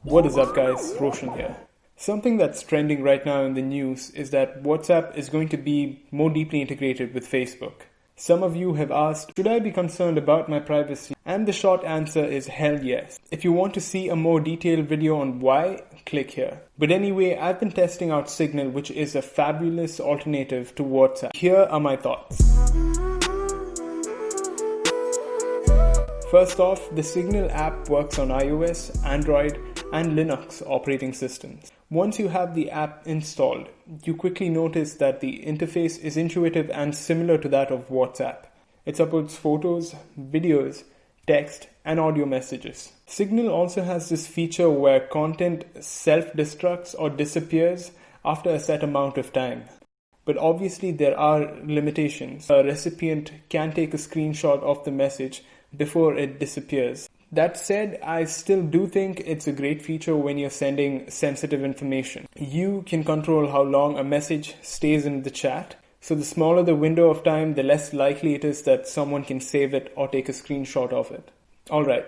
What is up guys, Roshan here. Something that's trending right now in the news is that WhatsApp is going to be more deeply integrated with Facebook. Some of you have asked, should I be concerned about my privacy? And the short answer is hell yes. If you want to see a more detailed video on why, click here. But anyway, I've been testing out Signal, which is a fabulous alternative to WhatsApp. Here are my thoughts. First off, the Signal app works on iOS, Android, and Linux operating systems. Once you have the app installed, you quickly notice that the interface is intuitive and similar to that of WhatsApp. It supports photos, videos, text, and audio messages. Signal also has this feature where content self-destructs or disappears after a set amount of time. But obviously there are limitations. A recipient can take a screenshot of the message before it disappears. That said, I still do think it's a great feature when you're sending sensitive information. You can control how long a message stays in the chat, so the smaller the window of time, the less likely it is that someone can save it or take a screenshot of it. Alright,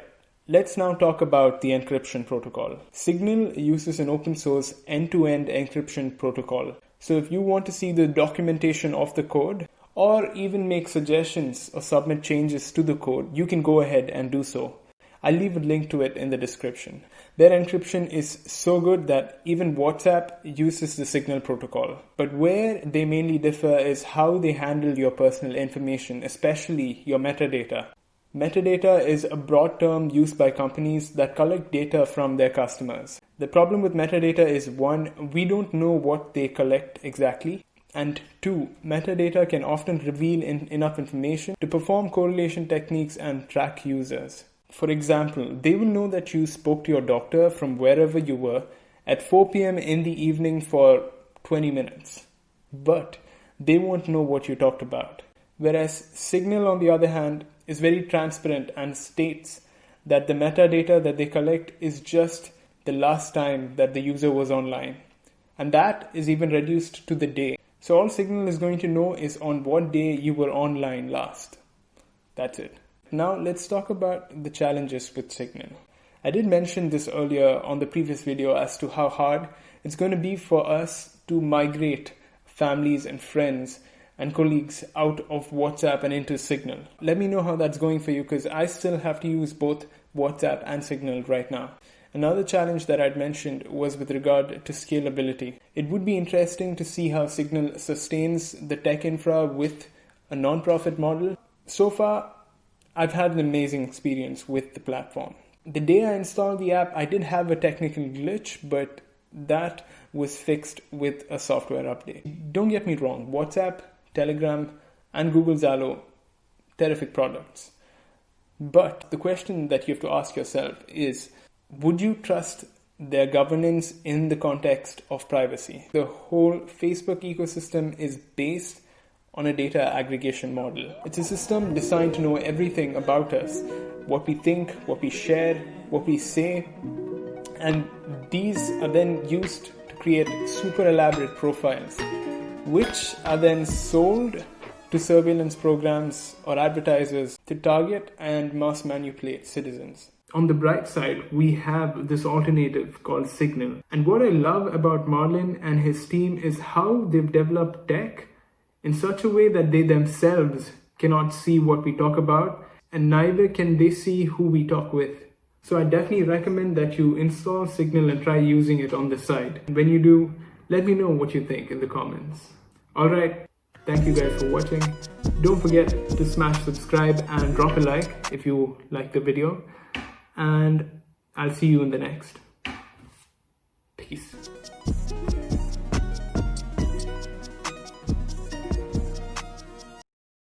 let's now talk about the encryption protocol. Signal uses an open source end-to-end encryption protocol. So if you want to see the documentation of the code, or even make suggestions or submit changes to the code, you can go ahead and do so. I'll leave a link to it in the description. Their encryption is so good that even WhatsApp uses the Signal protocol. But where they mainly differ is how they handle your personal information, especially your metadata. Metadata is a broad term used by companies that collect data from their customers. The problem with metadata is 1, we don't know what they collect exactly. And 2, metadata can often reveal enough information to perform correlation techniques and track users. For example, they will know that you spoke to your doctor from wherever you were at 4 p.m. in the evening for 20 minutes. But they won't know what you talked about. Whereas Signal, on the other hand, is very transparent and states that the metadata that they collect is just the last time that the user was online. And that is even reduced to the day. So all Signal is going to know is on what day you were online last. That's it. Now let's talk about the challenges with Signal. I did mention this earlier on the previous video as to how hard it's going to be for us to migrate families and friends and colleagues out of WhatsApp and into Signal. Let me know how that's going for you, because I still have to use both WhatsApp and Signal right now. Another challenge that I'd mentioned was with regard to scalability. It would be interesting to see how Signal sustains the tech infra with a non-profit model. So far, I've had an amazing experience with the platform. The day I installed the app, I did have a technical glitch, but that was fixed with a software update. Don't get me wrong, WhatsApp, Telegram, and Google Allo, terrific products. But the question that you have to ask yourself is, would you trust their governance in the context of privacy? The whole Facebook ecosystem is based on a data aggregation model. It's a system designed to know everything about us, what we think, what we share, what we say, and these are then used to create super elaborate profiles, which are then sold to surveillance programs or advertisers to target and mass manipulate citizens. On the bright side, we have this alternative called Signal. And what I love about Marlin and his team is how they've developed tech in such a way that they themselves cannot see what we talk about, and neither can they see who we talk with. So I definitely recommend that you install Signal and try using it on the side. And when you do, let me know what you think in the comments. Alright, thank you guys for watching. Don't forget to smash subscribe and drop a like if you like the video. And I'll see you in the next. Peace.